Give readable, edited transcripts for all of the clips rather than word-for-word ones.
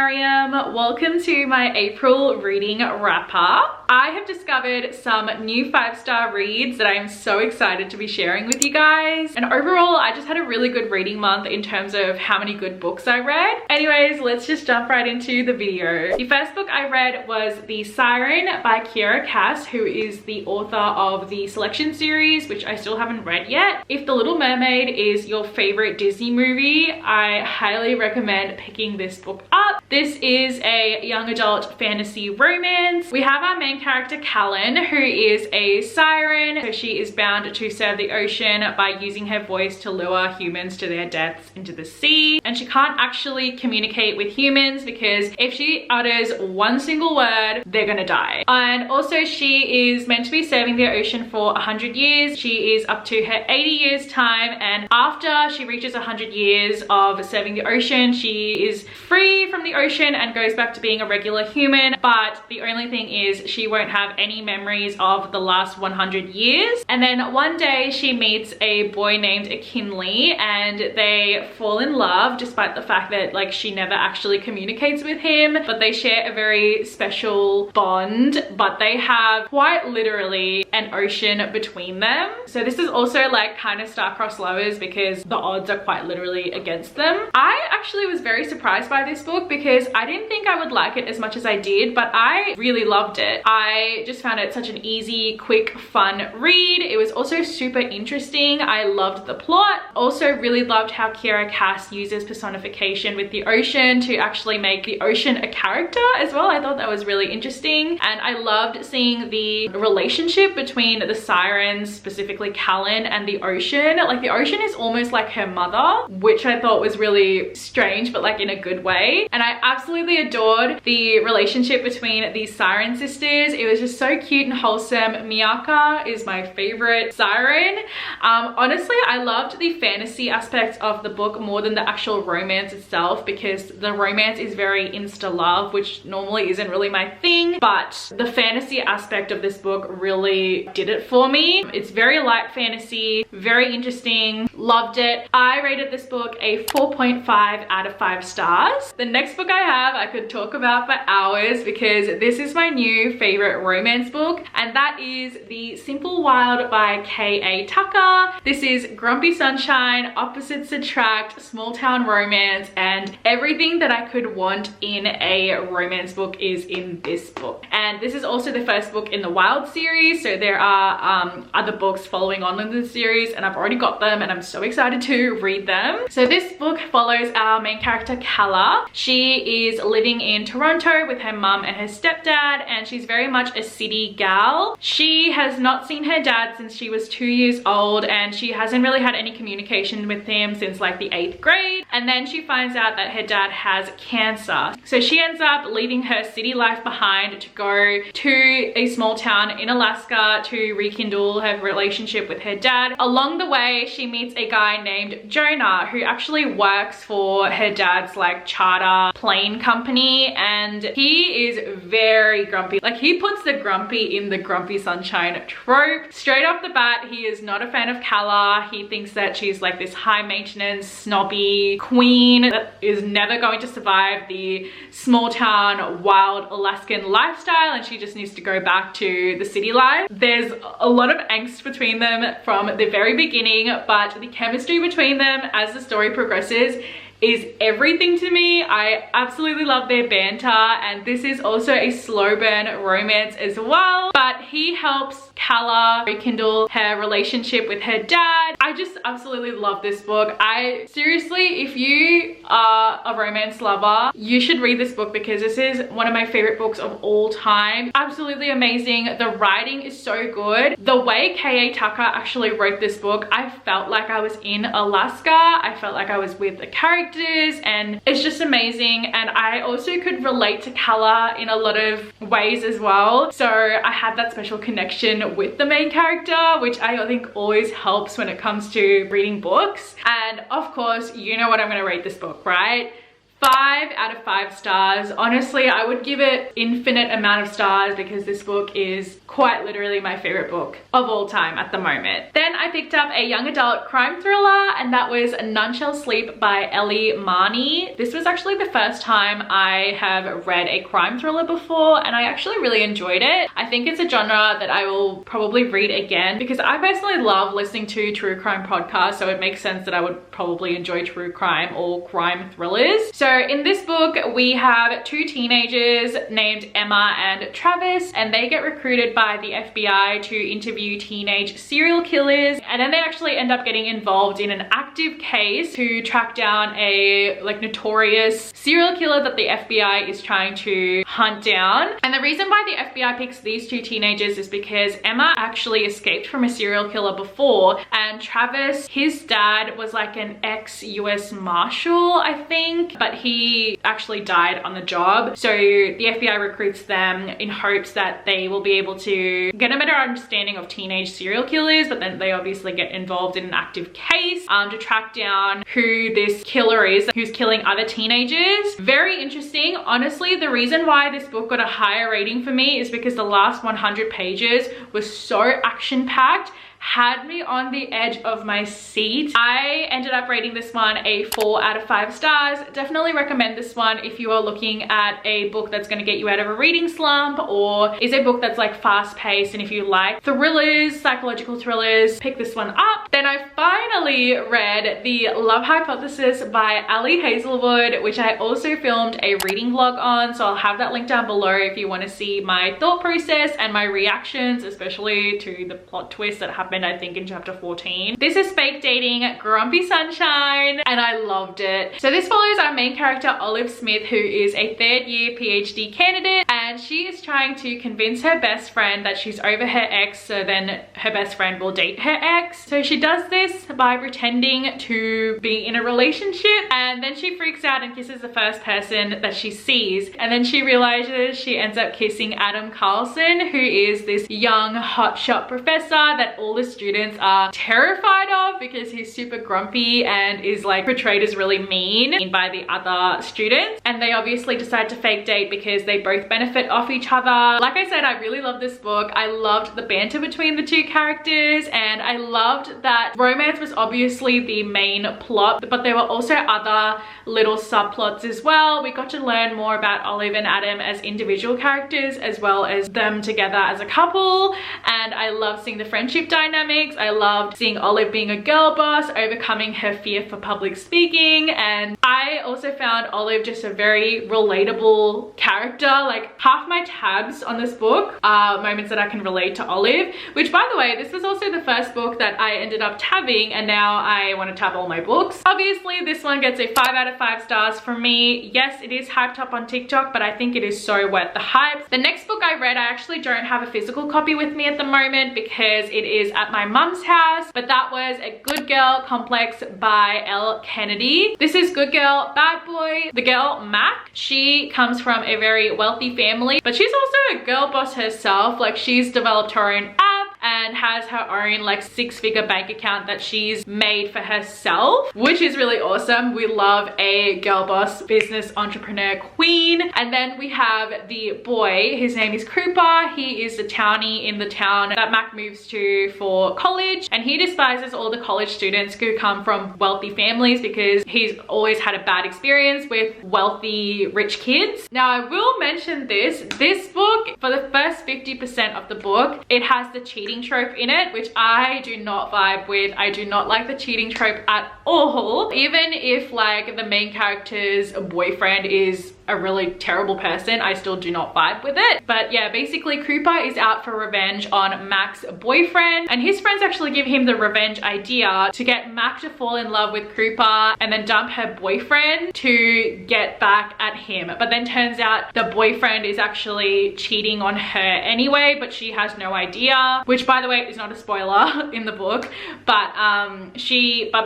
Mariam. Welcome to my April reading wrap-up. I have discovered some new 5-star reads that I am so excited to be sharing with you guys. And overall, I just had a really good reading month in terms of how many good books I read. Anyways, let's just jump right into the video. The first book I read was The Siren by Kiera Cass, who is the author of the Selection series, which I still haven't read yet. If The Little Mermaid is your favorite Disney movie, I highly recommend picking this book up. This is a young adult fantasy romance. We have our main character Callan, who is a siren. So she is bound to serve the ocean by using her voice to lure humans to their deaths into the sea. And she can't actually communicate with humans because if she utters one single word, they're gonna die. And also she is meant to be serving the ocean for 100 years. She is up to her 80 years time, and after she reaches 100 years of serving the ocean, she is free from the ocean and goes back to being a regular human. But the only thing is she won't have any memories of the last 100 years. And then one day she meets a boy named Kinley and they fall in love, despite the fact that like she never actually communicates with him, but they share a very special bond. But they have quite literally an ocean between them. So this is also like kind of star-crossed lovers because the odds are quite literally against them. I actually was very surprised by this book because I didn't think I would like it as much as I did, but I really loved it. I just found it such an easy, quick, fun read. It was also super interesting. I loved the plot. Also really loved how Kiera Cass uses personification with the ocean to actually make the ocean a character as well. I thought that was really interesting. And I loved seeing the relationship between the sirens, specifically Callan, and the ocean. Like the ocean is almost like her mother, which I thought was really strange, but like in a good way. And I absolutely adored the relationship between these siren sisters. It was just so cute and wholesome. Miyaka is my favorite siren. Honestly, I loved the fantasy aspects of the book more than the actual romance itself, because the romance is very insta love, which normally isn't really my thing, but the fantasy aspect of this book really did it for me. It's very light fantasy, very interesting, loved it. I rated this book a 4.5 out of 5 stars. The next book I have I could talk about for hours because this is my new favorite romance book, and that is The Simple Wild by K.A. Tucker. This is grumpy sunshine, opposites attract, small town romance, and everything that I could want in a romance book is in this book. And this is also the first book in the Wild series, so there are other books following on in this series, and I've already got them and I'm so excited to read them. So this book follows our main character Kala. She is living in Toronto with her mum and her stepdad, and she's very much a city gal. She has not seen her dad since she was 2 years old, and she hasn't really had any communication with him since like the 8th grade. And then she finds out that her dad has cancer. So she ends up leaving her city life behind to go to a small town in Alaska to rekindle her relationship with her dad. Along the way, she meets a guy named Jonah who actually works for her dad's like charter plane company, and he is very grumpy. Like he puts the grumpy in the grumpy sunshine trope. Straight off the bat, he is not a fan of Kala. He thinks that she's like this high maintenance, snobby queen that is never going to survive the small town, wild Alaskan lifestyle, and she just needs to go back to the city life. There's a lot of angst between them from the very beginning, but the chemistry between them as the story progresses is everything to me. I absolutely love their banter, and this is also a slow burn romance as well, but he helps Kala rekindle her relationship with her dad. I just absolutely love this book. I seriously, if you are a romance lover, you should read this book because this is one of my favorite books of all time. Absolutely amazing. The writing is so good. The way K.A. Tucker actually wrote this book, I felt like I was in Alaska. I felt like I was with the characters, and it's just amazing. And I also could relate to Kala in a lot of ways as well. So I had that special connection with the main character, which I think always helps when it comes to reading books. And of course, you know what I'm going to rate this book, right? 5 out of 5 stars. Honestly, I would give it infinite amount of stars because this book is quite literally my favorite book of all time at the moment. Then I picked up a young adult crime thriller, and that was None Shall Sleep by Ellie Marnie. This was actually the first time I have read a crime thriller before, and I actually really enjoyed it. I think it's a genre that I will probably read again because I personally love listening to true crime podcasts, so it makes sense that I would probably enjoy true crime or crime thrillers. So in this book, we have 2 teenagers named Emma and Travis, and they get recruited by the FBI to interview teenage serial killers, and then they actually end up getting involved in an active case to track down a notorious serial killer that the FBI is trying to hunt down. And the reason why the FBI picks these 2 teenagers is because Emma actually escaped from a serial killer before, and Travis, his dad was like an ex-US Marshal, I think, but he actually died on the job. So the FBI recruits them in hopes that they will be able to get a better understanding of teenage serial killers, but then they obviously get involved in an active case to track down who this killer is who's killing other teenagers. Very interesting. Honestly, the reason why this book got a higher rating for me is because the last 100 pages was so action-packed, had me on the edge of my seat. I ended up rating this one a 4 out of 5 stars. Definitely recommend this one if you are looking at a book that's going to get you out of a reading slump, or is a book that's like fast paced, and if you like thrillers, psychological thrillers, pick this one up. Then I finally read The Love Hypothesis by Ali Hazelwood, which I also filmed a reading vlog on, so I'll have that link down below if you want to see my thought process and my reactions, especially to the plot twist that happened I think in chapter 14. This is fake dating Grumpy Sunshine, and I loved it. So this follows our main character Olive Smith, who is a 3rd year PhD candidate, and she is trying to convince her best friend that she's over her ex, so then her best friend will date her ex. So she does this by pretending to be in a relationship, and then she freaks out and kisses the first person that she sees, and then she realizes she ends up kissing Adam Carlson, who is this young hotshot professor that all the students are terrified of because he's super grumpy and is like portrayed as really mean by the other students. And they obviously decide to fake date because they both benefit off each other. Like I said, I really love this book. I loved the banter between the 2 characters, and I loved that romance was obviously the main plot, but there were also other little subplots as well. We got to learn more about Olive and Adam as individual characters as well as them together as a couple, and I love seeing the friendship dynamics. I loved seeing Olive being a girl boss, overcoming her fear for public speaking, and I also found Olive just a very relatable character. Like half my tabs on this book are moments that I can relate to Olive, which by the way, this was also the first book that I ended up tabbing, and now I want to tab all my books. Obviously this one gets a 5 out of 5 stars from me. Yes, it is hyped up on TikTok, but I think it is so worth the hype. The next book I read, I actually don't have a physical copy with me at the moment because it is at my mum's house, but that was A Good Girl Complex by Elle Kennedy. This is Good Girl, Bad Boy. The girl, Mac, she comes from a very wealthy family, but she's also a girl boss herself. Like she's developed her own app and has her own like 6-figure bank account that she's made for herself, which is really awesome. We love a girl boss business entrepreneur queen. And then we have the boy, his name is Cooper. He is the townie in the town that Mac moves to for college, and he despises all the college students who come from wealthy families because he's always had a bad experience with wealthy rich kids. Now I will mention this book, for the first 50% of the book, it has the cheating trope in it, which I do not vibe with. I do not like the cheating trope at all. Even if like the main character's boyfriend is a really terrible person, I still do not vibe with it. But yeah, basically Cooper is out for revenge on Mac's boyfriend, and his friends actually give him the revenge idea to get Mac to fall in love with Cooper and then dump her boyfriend to get back at him. But then turns out the boyfriend is actually cheating on her anyway, but she has no idea, which by the way is not a spoiler in the book, but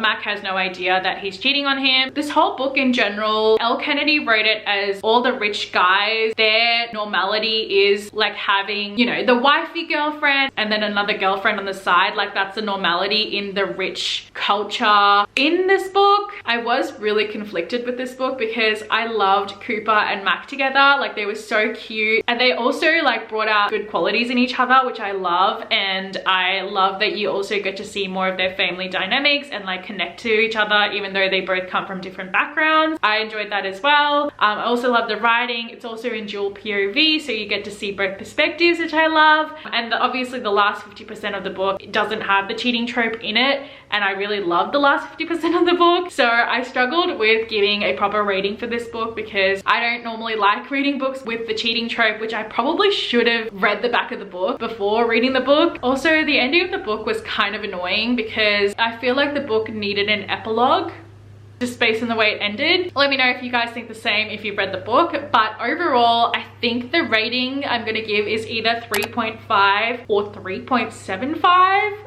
Mac has no idea that he's cheating on him. This whole book in general, Elle Kennedy wrote it as because all the rich guys, their normality is like having, you know, the wifey girlfriend and then another girlfriend on the side. Like that's the normality in the rich culture. In this book, I was really conflicted with this book because I loved Cooper and Mac together. Like they were so cute, and they also like brought out good qualities in each other, which I love. And I love that you also get to see more of their family dynamics and like connect to each other, even though they both come from different backgrounds. I enjoyed that as well. I also love the writing. It's also in dual POV, so you get to see both perspectives, which I love. And obviously the last 50% of the book doesn't have the cheating trope in it, and I really loved the last 50% of the book. So I struggled with giving a proper rating for this book because I don't normally like reading books with the cheating trope, which I probably should have read the back of the book before reading the book. Also, the ending of the book was kind of annoying because I feel like the book needed an epilogue, just based on the way it ended. Let me know if you guys think the same if you've read the book. But overall, I think the rating I'm gonna give is either 3.5 or 3.75.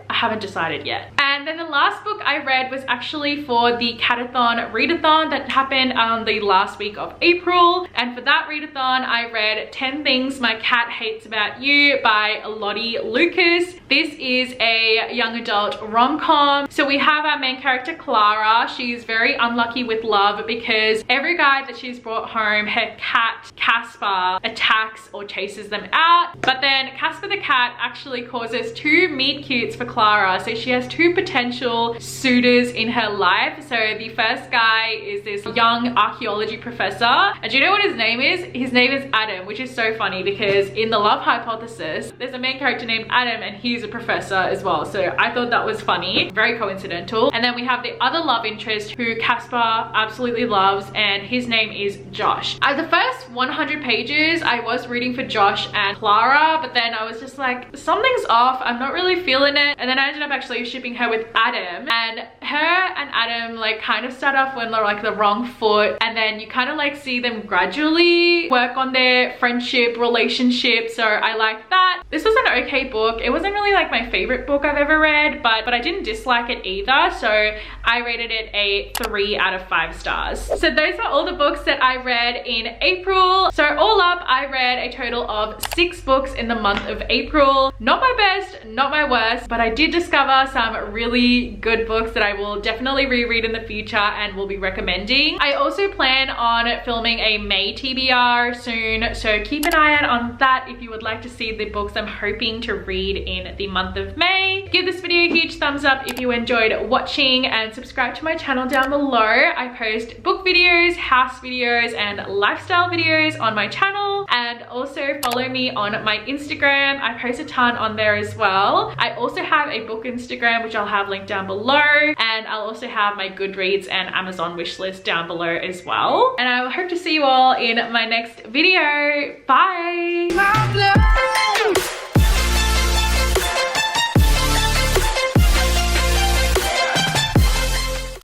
I haven't decided yet. And then the last book I read was actually for the Catathon readathon that happened the last week of April. And for that readathon, I read 10 Things My Cat Hates About You by Lottie Lucas. This is a young adult rom-com. So we have our main character, Clara. She's very unlucky with love because every guy that she's brought home, her cat, Casper, attacks or chases them out. But then Casper the cat actually causes two meet cutes for Clara. So she has two potential suitors in her life. So the first guy is this young archaeology professor. And do you know what his name is? His name is Adam, which is so funny because in The Love Hypothesis, there's a main character named Adam and he's a professor as well. So I thought that was funny, very coincidental. And then we have the other love interest who Casper absolutely loves, and his name is Josh. The first 100 pages, I was rooting for Josh and Clara, but then I was just like, something's off. I'm not really feeling it. And then I ended up actually shipping her with Adam, and her and Adam like kind of start off when they're like the wrong foot, and then you kind of like see them gradually work on their friendship, relationship. So I like that. This was an okay book. It wasn't really like my favorite book I've ever read, but I didn't dislike it either. So I rated it a 3 out of 5 stars. So those are all the books that I read in April. So all up, I read a total of 6 books in the month of April. Not my best, not my worst, but I did discover some really good books that I will definitely reread in the future and will be recommending. I also plan on filming a May TBR soon, so keep an eye out on that if you would like to see the books I'm hoping to read in the month of May. Give this video a huge thumbs up if you enjoyed watching, and subscribe to my channel down below. I post book videos, house videos, and lifestyle videos on my channel, and also follow me on my Instagram. I post a ton on there as well. I also have a book Instagram, which I'll have linked down below, and I'll also have my Goodreads and Amazon wishlist down below as well. And I hope to see you all in my next video. Bye!